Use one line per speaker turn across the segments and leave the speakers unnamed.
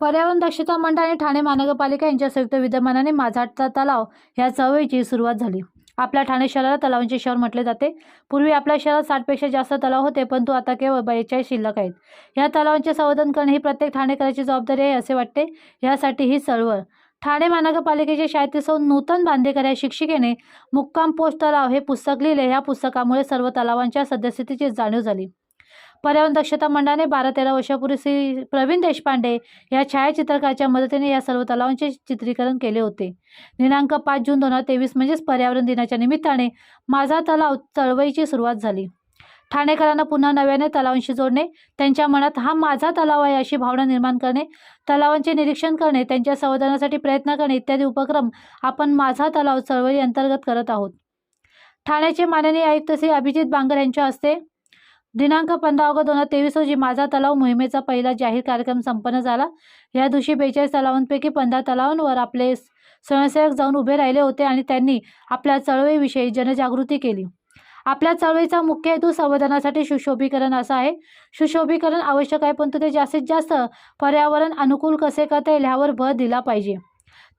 पर्यावरण दक्षता मंडळ आणि ठाणे महानगरपालिका यांच्या संयुक्त विद्यमानाने माझा तलाव या चळवळीची सुरुवात झाली। आपल्या ठाणे शहराला तलावांचे शहर म्हटले जाते। पूर्वी आपल्या शहरात 60 पेक्षा जास्त तलाव होते, परंतु आता केवळ 42 शिल्लक आहेत। या तलावांचे संवर्धन करणे ही प्रत्येक ठाणेकरांची जबाबदारी आहे असे वाटते। यासाठी ही चळवळ ठाणे महानगरपालिकेच्या शाळेतील सौ नूतन बांदेकर या शिक्षिकेने मुक्काम पोस्ट तलाव हे पुस्तक लिहिले। या पुस्तकामुळे सर्व तलावांच्या सद्यस्थितीची जाणीव झाली। पर्यावरण दक्षता मंडळाने 12-13 वर्षापूर्वी श्री प्रवीण देशपांडे या छायाचित्रकाराच्या मदतीने या सर्व तलावांचे चित्रीकरण केले होते। दिनांक 5 जून 2023 म्हणजेच पर्यावरण दिनाच्या निमित्ताने माझा तलाव चळवळीची सुरुवात झाली। ठाणेकरांना पुन्हा नव्याने तलावांशी जोडणे, त्यांच्या मनात हा माझा तलाव आहे अशी भावना निर्माण करणे, तलावांचे निरीक्षण करणे, त्यांच्या संवर्धनासाठी प्रयत्न करणे इत्यादी उपक्रम आपण माझा तलाव चळवळी अंतर्गत करत आहोत। ठाण्याचे माननीय आयुक्त श्री अभिजित बांगर यांच्या हस्ते दिनांक 15 ऑगस्ट 2023 रोजी माझा तलाव मोहिमेचा पहिला जाहीर कार्यक्रम संपन्न झाला। या दिवशी 42 तलावांपैकी 15 तलावांवर आपले स्वयंसेवक जाऊन उभे राहिले होते आणि त्यांनी आपल्या चळवळीविषयी जनजागृती केली। आपल्या चळवळीचा मुख्य हेतू संवर्धनासाठी सुशोभीकरण असा आहे। सुशोभीकरण आवश्यक आहे, परंतु ते जास्तीत जास्त पर्यावरण अनुकूल कसे करता येईल यावर भर दिला पाहिजे।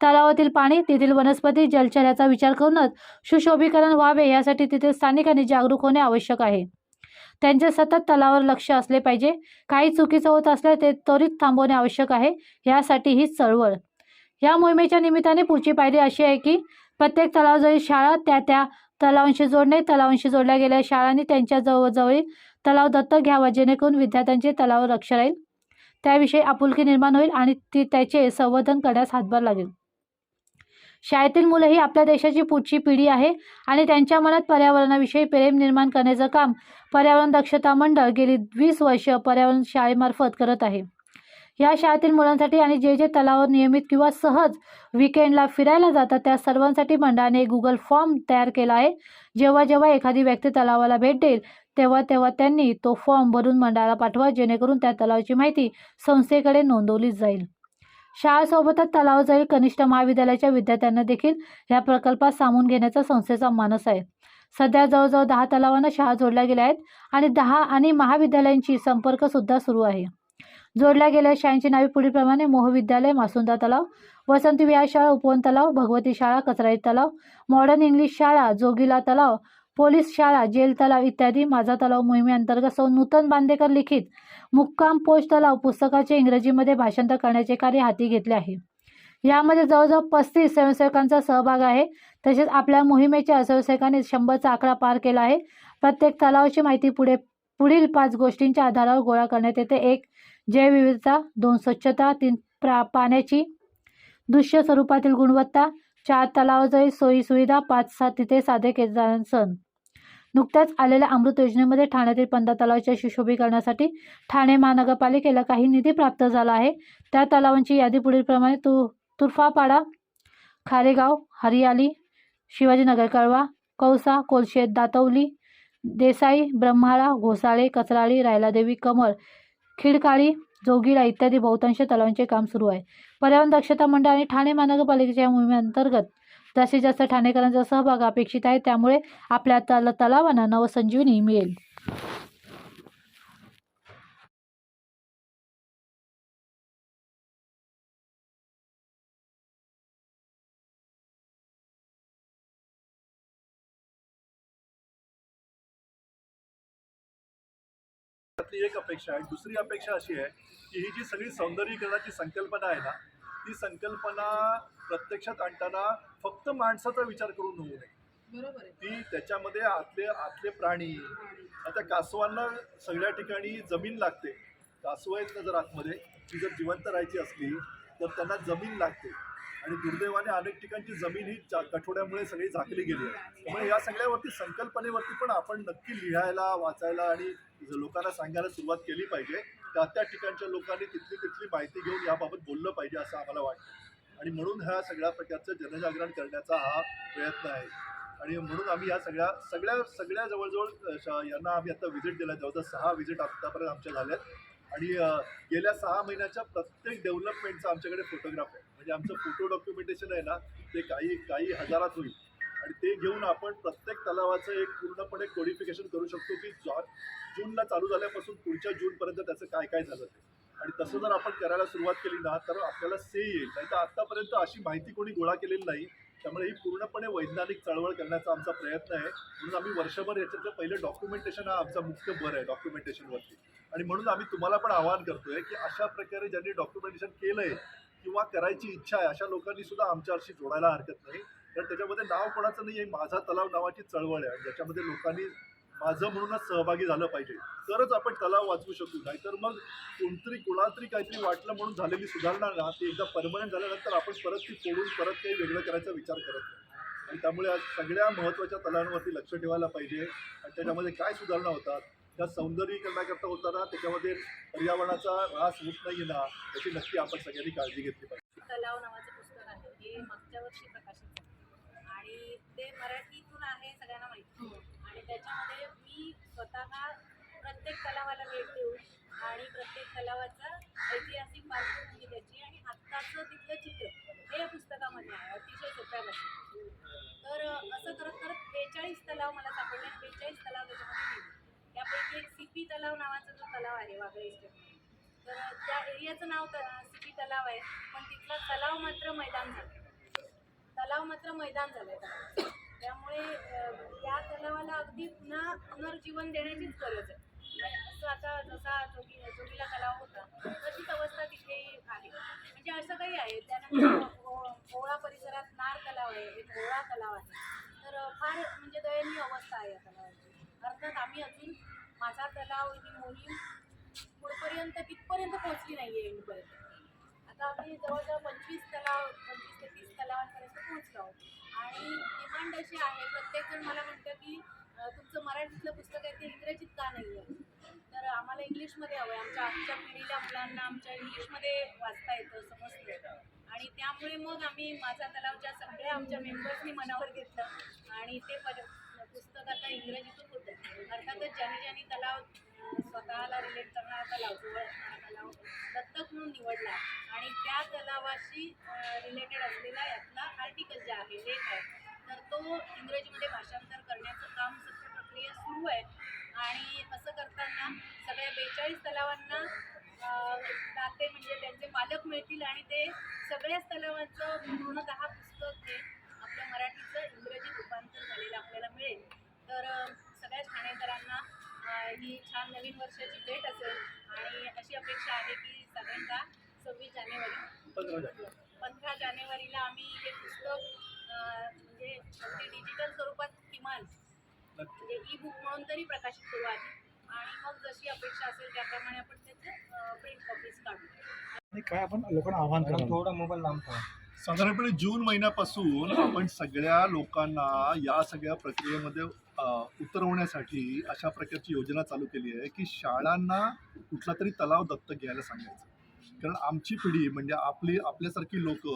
तलावातील पाणी, तेथील वनस्पती, जलचर याचा विचार करूनच सुशोभीकरण व्हावे, यासाठी तेथील स्थानिकांनी जागरूक होणे आवश्यक आहे। त्यांचे सतत तलावावर लक्ष असले पाहिजे। काही चुकीचं होत असल्यास ते त्वरित थांबवणे आवश्यक आहे। यासाठी ही चळवळ। या मोहिमेच्या निमित्ताने पुढची पायरी अशी आहे की प्रत्येक तलावाजवळील शाळा त्या तलावांशी जोडणे, तलावांशी जोडल्या गेलेल्या शाळांनी त्यांच्या जवळील तलाव दत्तक घ्यावा, जेणेकरून विद्यार्थ्यांचे तलावावर लक्ष राहील, त्याविषयी आपुलकी निर्माण होईल आणि त्याचे संवर्धन करण्यास हातभार लागेल। शाळेतील मुलं ही आपल्या देशाची पुढची पिढी आहे आणि त्यांच्या मनात पर्यावरणाविषयी प्रेम निर्माण करण्याचं काम पर्यावरण दक्षता मंडळ गेली 20 वर्ष पर्यावरण शाळेमार्फत करत आहे। या शाळेतील मुलांसाठी आणि जे तलावावर नियमित किंवा सहज वीकेंडला फिरायला जातात त्या सर्वांसाठी मंडळाने एक गुगल फॉर्म तयार केला आहे। जेव्हा जेव्हा एखादी व्यक्ती तलावाला भेट देईल तेव्हा त्यांनी तो फॉर्म भरून मंडळाला पाठवा, जेणेकरून त्या तलावाची माहिती संस्थेकडे नोंदवली जाईल। शाळेसोबतच तलावाजवळील कनिष्ठ महाविद्यालयाच्या विद्यार्थ्यांना देखील या प्रकल्पात सामावून घेण्याचा संस्थेचा मानस आहे। सध्या जवळजवळ 10 तलावांना शाळा जोडल्या गेल्या आहेत आणि 10 आणि महाविद्यालयांची संपर्क सुद्धा सुरू आहे। जोडल्या गेलेल्या शाळांची नावे पुढीलप्रमाणे: मोहविद्यालय, मासुंदा तलाव, वसंती विहार शाळा, उपवन तलाव, भगवती शाळा, कचराई तलाव, मॉडर्न इंग्लिश शाळा, जोगीला तलाव, पोलीस शाळा, जेल तलाव इत्यादी। माझा तलाव मोहिमेअंतर्गत सौ नूतन बांदेकर लिखित मुक्काम पोस्ट तलाव पुस्तकाचे इंग्रजीमध्ये भाषांतर करण्याचे कार्य हाती घेतले आहे। यामध्ये जवळजवळ 35 स्वयंसेवकांचा सहभाग आहे। तसेच आपल्या मोहिमेच्या स्वयंसेवकांनी 100चा आकडा पार केला आहे। प्रत्येक तलावाची माहिती पुढील 5 गोष्टींच्या आधारावर गोळा करण्यात येते: 1. जैवविविधता, 2. स्वच्छता, 3. पाण्याची दृश्य स्वरूपातील गुणवत्ता, 4. तलावाजवळील सोयी सुविधा, 5. तिथे साधे सण। नुकत्याच आलेल्या अमृत योजनेमध्ये ठाण्यातील 15 तलावाच्या सुशोभीकरणासाठी ठाणे महानगरपालिकेला काही निधी प्राप्त झाला आहे। त्या तलावांची यादी पुढीलप्रमाणे: तुर्फापाडा, खारेगाव, हरियाली, शिवाजीनगर कळवा, कौसा, कोलशेत, दातवली, देसाई, ब्रह्माळा, घोसाळे, कचराळी, रायलादेवी, कमळ, खिडकाळी, जोगीला इत्यादी बहुतांश तलावांचे काम सुरू आहे। पर्यावरण दक्षता मंडळ आणि ठाणे महानगरपालिकेच्या मोहिमेअंतर्गत जास्तीत जास्त ठाणेकरांचा सहभाग अपेक्षित आहे, त्यामुळे आपल्या तलावांना नवसंजीवनी मिळेल।
त्यातली एक अपेक्षा आहे। दुसरी अपेक्षा अशी आहे की ही जी सगळी सौंदर्यीकरणाची संकल्पना आहे ना, ती संकल्पना प्रत्यक्षात आणताना फक्त माणसाचा विचार करून होऊ नये।
बरोबर आहे।
ती त्याच्यामध्ये आतले प्राणी, आता कासवांना सगळ्या ठिकाणी जमीन लागते। कासवं आहेत ना, जर आतमध्ये ती जर जिवंत राहायची असली तर त्यांना जमीन लागते आणि दुर्दैवाने अनेक ठिकाणची जमीन ही कठोड्यामुळे सगळी झाकली गेली आहे। त्यामुळे या सगळ्यावरती संकल्पनेवरती पण आपण नक्की लिहायला, वाचायला आणि लोकांना सांगायला सुरुवात केली पाहिजे। त्या ठिकाणच्या लोकांनी तिथली माहिती घेऊन याबाबत बोललं पाहिजे असं आम्हाला वाटतं आणि म्हणून ह्या सगळ्या प्रकारचं जनजागरण करण्याचा हा प्रयत्न आहे। आणि म्हणून आम्ही या सगळ्या जवळजवळ यांना आम्ही आता व्हिजिट दिल्या, जवळजवळ 6 व्हिजिट आतापर्यंत आमच्या झाल्यात आणि गेल्या 6 महिन्याच्या प्रत्येक डेव्हलपमेंटचा आमच्याकडे फोटोग्राफ आहे। म्हणजे आमचं फोटो डॉक्युमेंटेशन आहे ना, ते काही हजारात होईल आणि ते घेऊन आपण प्रत्येक तलावाचं एक पूर्णपणे कोडिफिकेशन करू शकतो की जूनला चालू झाल्यापासून पुढच्या जूनपर्यंत त्याचं काय झालं ते। आणि तसं जर आपण करायला सुरुवात केली ना तर आपल्याला येईल. नाही तर आतापर्यंत अशी माहिती कोणी गोळा केलेली नाही. त्यामुळे ही पूर्णपणे वैज्ञानिक चळवळ करण्याचा आमचा प्रयत्न आहे. म्हणून आम्ही वर्षभर याच्यातलं पहिलं डॉक्युमेंटेशन हा आमचा मुख्य भर आहे डॉक्युमेंटेशनवरती. आणि म्हणून आम्ही तुम्हाला पण आवाहन करतोय की अशा प्रकारे ज्यांनी डॉक्युमेंटेशन केलंय किंवा करायची इच्छा आहे अशा लोकांनी सुद्धा आमच्याशी जोडायला हरकत नाही. कारण त्याच्यामध्ये नाव कोणाचं नाही आहे, माझा तलाव नावाची चळवळ आहे. ज्याच्यामध्ये लोकांनी माझं म्हणूनच सहभागी झालं पाहिजे, तरच आपण तलाव वाचवू शकू. नाहीतर मग कोणाला तरी काहीतरी वाटलं म्हणून झालेली सुधारणा ना ती एकदा परमनंट झाल्यानंतर आपण परत ती फोडून परत काही वेगळं करायचा विचार करत नाही. आणि त्यामुळे आज सगळ्या महत्त्वाच्या तलावांवरती लक्ष ठेवायला पाहिजे. आणि त्याच्यामध्ये काय सुधारणा होतात, त्या सौंदर्यीकरणाकरता होताना त्याच्यामध्ये पर्यावरणाचा ऱ्हास होत नाही ना, याची नक्की आपण सगळ्यांनी काळजी घेतली पाहिजे.
तलाव नावाचं पुस्तक आहे, हे मागच्या वर्षी प्रकाशित झालं आणि ते मराठीतून आहे सगळ्यांना माहिती. आणि त्याच्यामध्ये मी स्वतः प्रत्येक तलावाला भेट देऊन आणि प्रत्येक तलावाचा ऐतिहासिक पार्श्वभूमी त्याची आणि आत्ताचं तिथलं चित्र हे या पुस्तकामध्ये आहे, अतिशय सोप्या भाषेत. तर असं करत करत 42 तलाव मला सापडले आणि 42 तलाव त्याच्यामध्ये लिहिले. त्यापैकी एक सीपी तलाव नावाचा जो तलाव आहे वागळे इस्टेटमध्ये, तर त्या एरियाचं नाव सीपी तलाव आहे, पण तिथला तलाव मात्र मैदान झालं. तलाव मात्र मैदान झालं आहे. त्यामुळे या तलावाला अगदी पुन्हा पुनर्जीवन देण्याचीच गरज आहे. असं आता जसा जोगीला तलाव होता तशीच अवस्था तिथेही आहे. म्हणजे असं काही आहे. त्यानंतर ओळा परिसरात नार तलाव आहे, एक ओळा तलाव आहे. तर फार म्हणजे दयनीय अवस्था आहे या तलावाची. अर्थात आम्ही अजून माझा तलाव ही मोहीम पुढपर्यंत तिथपर्यंत पोहोचली नाही आहे एंडपर्यंत. आता आम्ही जवळजवळ 25 ते 30 तलावांपर्यंत पोहोचलो आहोत. आणि डिमांड अशी आहे, प्रत्येकजण मला म्हणतं की तुमचं मराठीतलं पुस्तक आहे ते इंग्रजीत का नाही आहे. तर आम्हाला इंग्लिशमध्ये हवं आहे. आजच्या पिढीला मुलांना आमच्या इंग्लिशमध्ये वाचता येतं, समजतं. आणि त्यामुळे मग आम्ही माझा तलावच्या सगळ्या आमच्या मेंबर्सनी मनावर घेतलं आणि ते पुस्तक आता इंग्रजीतून होतं. अर्थातच ज्याने तलाव स्वतःला रिलेट करणारा तलाव, जवळ असणारा तलाव दत्तक म्हणून निवडला आणि त्या तलावाशी रिलेटेड असलेला यातला आर्टिकल जे आहे, लेख आहे, तर तो इंग्रजीमध्ये भाषांतर करण्याचं काम सध्या प्रक्रिया सुरू आहे. आणि असं करताना सगळ्या 42 तलावांना दाते म्हणजे त्यांचे पालक मिळतील आणि ते सगळ्याच तलावांचं पूर्णतः पुस्तक हे आपल्या मराठीचं इंग्रजी रूपांतर झालेलं आपल्याला मिळेल. तर सगळ्या ठाणेकरांना ही छान नवीन वर्षाची भेट असेल आणि अशी अपेक्षा आहे की साधारणतः 26 जानेवारी 15 जानेवारीला आम्ही हे पुस्तक म्हणजे अगदी डिजिटल स्वरूपात किमान म्हणजे ई बुक म्हणून तरी प्रकाशित करू आधी. आणि मग जशी अपेक्षा असेल त्याप्रमाणे आपण त्याचं प्रिंट कॉपीज काढू.
आणि काय आपण लोकांना आव्हान करा,
थोडा मोबाईल लांब ठेवा.
साधारणपणे जून महिन्यापासून आपण सगळ्या लोकांना या सगळ्या प्रक्रियेमध्ये उतरवण्यासाठी अशा प्रकारची योजना चालू केली आहे की शाळांना कुठला तरी तलाव दत्तक घ्यायला सांगायचं. कारण आमची पिढी म्हणजे आपल्यासारखी लोक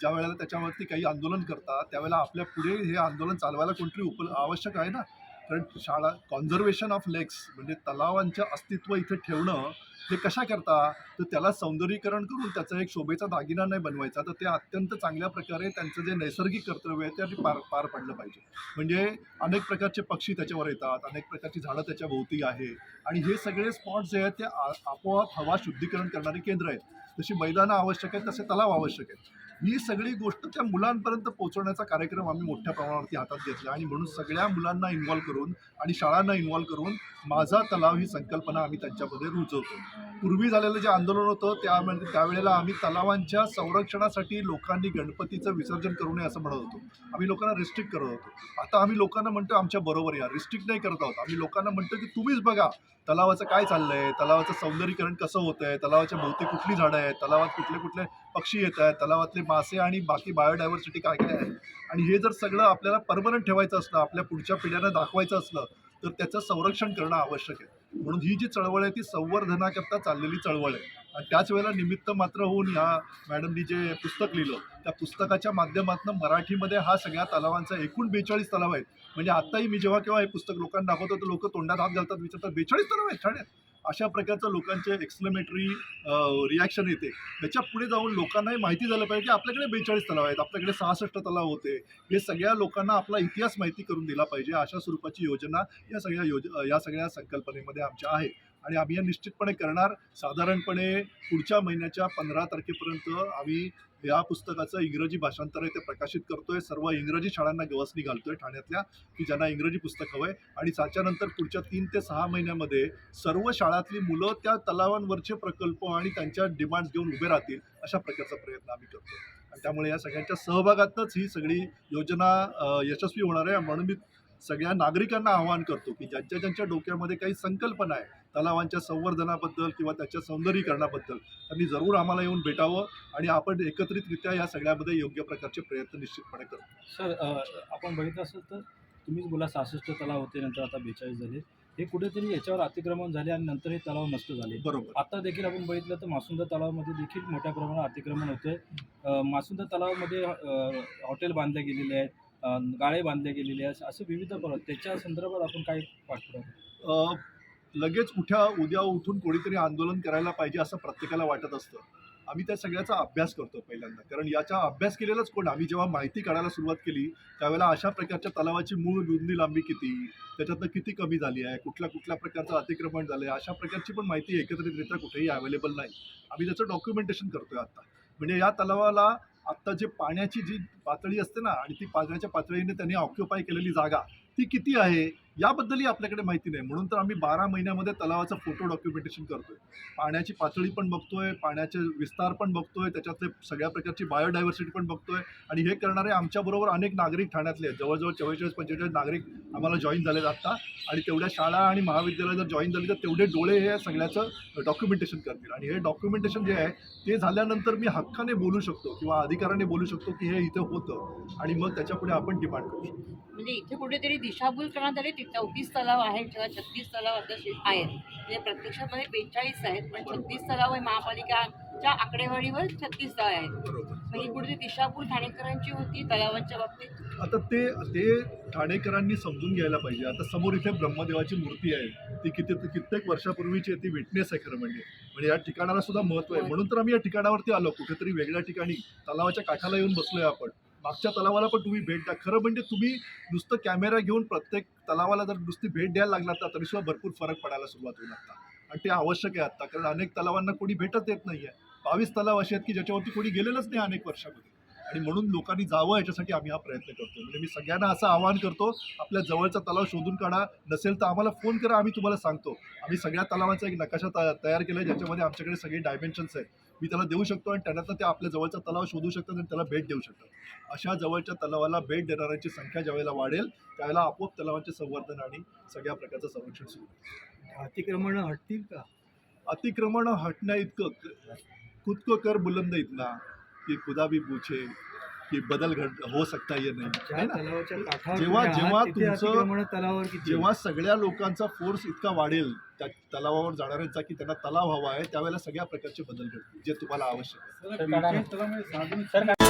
ज्या वेळेला त्याच्यावरती काही आंदोलन करतात त्यावेळेला आपल्या पुढे हे आंदोलन चालवायला कोणतरी आवश्यक आहे ना. कारण शाळा कॉन्झर्वेशन ऑफ लेक्स म्हणजे तलावांचं अस्तित्व इथे ठेवणं हे कशा करता, तर त्याला सौंदर्यीकरण करून त्याचा एक शोभेचा दागिना नाही बनवायचा, तर ते अत्यंत चांगल्या प्रकारे त्यांचं जे नैसर्गिक कर्तव्य आहे ते पार पडलं पाहिजे. म्हणजे अनेक प्रकारचे पक्षी त्याच्यावर येतात, अनेक प्रकारची झाडं त्याच्या भोवती आहे आणि हे सगळे स्पॉट्स जे आहेत ते आपोआप हवा शुद्धीकरण करणारी केंद्र आहेत. जशी मैदानं आवश्यक आहेत तसे तलाव आवश्यक आहेत. ही सगळी गोष्ट त्या मुलांपर्यंत पोहोचवण्याचा कार्यक्रम आम्ही मोठ्या प्रमाणावरती हातात घेतला आणि म्हणून सगळ्या मुलांना इन्व्हॉल्व करून आणि शाळांना इन्व्हॉल्व करून माझा तलाव ही संकल्पना आम्ही त्यांच्यामध्ये रुजवतो. पूर्वी झालेलं जे आंदोलन होतं त्यावेळेला आम्ही तलावांच्या संरक्षणासाठी लोकांनी गणपतीचं विसर्जन करू नये असं म्हणत होतो. आम्ही लोकांना रिस्ट्रिक्ट करत होतो. आता आम्ही लोकांना म्हणतो आमच्या बरोबर या, रिस्ट्रिक्ट नाही करत आहोत. आम्ही लोकांना म्हणतो की तुम्हीच बघा तलावाचं काय चाललंय, तलावाचं सौंदर्यीकरण कसं होतं आहे, तलावाच्या भोवती कुठली झाडं आहेत, तलावात कुठले कुठले पक्षी येत आहेत, तलावातले मासे आणि बाकी बायोडायव्हर्सिटी काय काय आहे. आणि हे जर सगळं आपल्याला परमनंट ठेवायचं असलं, आपल्या पुढच्या पिढ्यांना दाखवायचं असलं तर त्याचं संरक्षण करणं आवश्यक आहे. म्हणून ही जी चळवळ आहे ती संवर्धनाकरता चाललेली चळवळ आहे. आणि त्याच वेळेला निमित्त मात्र होऊन ह्या मॅडमनी जे पुस्तक लिहिलं त्या पुस्तकाच्या माध्यमातून मराठीमध्ये हा सगळ्या तलावांचा एकूण 42 तलाव आहेत. म्हणजे आत्ताही मी जेव्हा हे पुस्तक लोकांना दाखवतो तर लोक तोंडात हात घालतात, विचारतात 42 तलाव आहेत ठाण्यात. अशा प्रकारचं लोकांचे एक्सक्लेमेटरी रिॲक्शन येते. त्याच्या पुढे जाऊन लोकांनाही माहिती झालं पाहिजे की आपल्याकडे 42 तलाव आहेत, आपल्याकडे 66 तलाव होते. हे सगळ्या लोकांना आपला इतिहास माहिती करून दिला पाहिजे. अशा स्वरूपाची योजना या सगळ्या संकल्पनेमध्ये आमच्या आहे. आणि आम्ही हे निश्चितपणे करणार. साधारणपणे पुढच्या महिन्याच्या 15 तारखेपर्यंत आम्ही या पुस्तकाचं इंग्रजी भाषांतर आहे ते प्रकाशित करतोय. सर्व इंग्रजी शाळांना गवसणी घालतोय ठाण्यातल्या, की ज्यांना इंग्रजी पुस्तक हवंय. आणि त्याच्यानंतर पुढच्या 3 ते 6 महिन्यामध्ये सर्व शाळातली मुलं त्या तलावांवरचे प्रकल्प आणि त्यांच्या डिमांड्स घेऊन उभे राहतील, अशा प्रकारचा प्रयत्न आम्ही करतोय. आणि त्यामुळे या सगळ्यांच्या सहभागातच ही सगळी योजना यशस्वी होणार आहे. म्हणून मी सगळ्या नागरिकांना आवाहन करतो की ज्यांच्या ज्यांच्या डोक्यामध्ये काही संकल्पना आहे तलावांच्या संवर्धनाबद्दल किंवा त्याच्या सौंदर्यीकरणाबद्दल, त्यांनी जरूर आम्हाला येऊन भेटावं आणि आपण एकत्रितरित्या या सगळ्यामध्ये योग्य प्रकारचे प्रयत्न निश्चितपणे करू.
सर आपण बघितलं असेल तर तुम्हीच बोला 66 तलाव होते, नंतर आता 42 झाले. हे कुठेतरी याच्यावर अतिक्रमण झाले आणि नंतर हे तलाव नष्ट झाले.
बरोबर.
आता देखील आपण बघितलं तर मासुंदा तलावामध्ये देखील मोठ्या प्रमाणात अतिक्रमण होते. मासुंदा तलावामध्ये हॉटेल बांधले गेलेले आहेत, गाळे बांधले गेलेले आहेत, असे विविध त्याच्या संदर्भात आपण काय पाठपुरावा?
लगेच उद्या उठून कोणीतरी आंदोलन करायला पाहिजे असं प्रत्येकाला वाटत असतं. आम्ही त्या सगळ्याचा अभ्यास करतो पहिल्यांदा, कारण याचा अभ्यास केलेलाच कोण. आम्ही जेव्हा माहिती काढायला सुरुवात केली त्यावेळेला अशा प्रकारच्या तलावाची मूळ रुंदी लांबी किती, त्याच्यातनं किती कमी झाली आहे, कुठल्या कुठल्या प्रकारचं अतिक्रमण झालं आहे, अशा प्रकारची पण माहिती एकत्रितरित्या कुठेही अवेलेबल नाही. आम्ही त्याचं डॉक्युमेंटेशन करतोय आता. म्हणजे या तलावाला आत्ता जे पाण्याची जी पातळी असते ना, आणि ती पाण्याच्या पातळीने त्यांनी ऑक्युपाय केलेली जागा ती किती आहे याबद्दलही आपल्याकडे माहिती नाही. म्हणून तर आम्ही 12 महिन्यामध्ये तलावाचं फोटो डॉक्युमेंटेशन करतोय. पाण्याची पातळी पण बघतोय, पाण्याचे विस्तार पण बघतोय, त्याच्यातले सगळ्या प्रकारची बायोडायव्हर्सिटी पण बघतोय. आणि हे करणारे आमच्याबरोबर अनेक नागरिक ठाण्यातले आहेत. जवळजवळ 44-45 नागरिक आम्हाला जॉईन झालेत आत्ता. आणि तेवढ्या शाळा आणि महाविद्यालय जर जॉईन झाली तर तेवढे डोळे हे सगळ्याचं डॉक्युमेंटेशन करतील. आणि हे डॉक्युमेंटेशन जे आहे ते झाल्यानंतर मी हक्काने बोलू शकतो किंवा अधिकाराने बोलू शकतो की हे इथं होतं, आणि मग त्याच्यापुढे आपण डिमांड करू शकतो.
म्हणजे इथे कुठेतरी दिशाभूल करण्यात आली. 34 तलाव आहेत किंवा 36 तलाव आता आहेत. म्हणजे प्रत्यक्षात मध्ये 42 आहेत, पण 36 तलाव आहे. महापालिकाच्या आकडेवारीवर 36 तलाव आहेत.
बरोबर.
म्हणजे कुठेतरी दिशाभूल ठाणेकरांची होती तलावांच्या बाबतीत.
आता ते ठाणेकरांनी समजून घ्यायला पाहिजे. आता समोर इथे ब्रह्मदेवाची मूर्ती आहे, ती कित्येक वर्षापूर्वीची आहे, ती विटनेस आहे खरं म्हणजे या ठिकाणाला सुद्धा महत्त्व आहे. म्हणून तर आम्ही या ठिकाणावरती आलो, कुठेतरी वेगळ्या ठिकाणी तलावाच्या काठाला येऊन बसलोय आपण. मागच्या तलावाला पण तुम्ही भेट द्या. खरं म्हणजे तुम्ही नुसतं कॅमेरा घेऊन प्रत्येक तलावाला जर नुसती भेट द्यायला लागलात तर तरी सुद्धा भरपूर फरक पडायला सुरुवात होईल आता. आणि ते आवश्यक आहे आता, कारण अनेक तलावांना कोणी भेटच देत नाही आहे. 22 तलाव असे आहेत की ज्याच्यावरती कोणी गेलेलंच नाही अनेक वर्षामध्ये. आणि म्हणून लोकांनी जावं याच्यासाठी आम्ही हा प्रयत्न करतो. म्हणजे मी सगळ्यांना असं आवाहन करतो, आपल्या जवळचा तलाव शोधून काढा. नसेल तर आम्हाला फोन करा, आम्ही तुम्हाला सांगतो. आम्ही सगळ्या तलावांचा एक नकाशा तयार केला आहे, ज्याच्यामध्ये आमच्याकडे सगळे डायमेन्शन्स आहेत. मी त्याला देऊ शकतो आणि त्यानंतर ते आपल्या जवळचा तलाव शोधू शकतात आणि त्याला भेट देऊ शकतात. अशा जवळच्या तलावाला भेट देणाऱ्यांची संख्या ज्यावेळेला वाढेल त्यावेळेला आपोआप तलावांचे संवर्धन आणि सगळ्या प्रकारचं संरक्षण सुरू होईल.
अतिक्रमण हटतील का?
अतिक्रमण हटण्या इतकं खुद को कर बुलंद इतना की खुदा भी पूछे की बदल हो सकता ये नाही, है ना?
तलावाच्या काठावर
जेव्हा सगळ्या लोकांचा फोर्स इतका वाढेल त्या तलावावर जाणाऱ्यांचा की त्यांना तलाव हवा आहे, त्यावेळेला सगळ्या प्रकारचे बदल घडतील जे तुम्हाला आवश्यक आहे.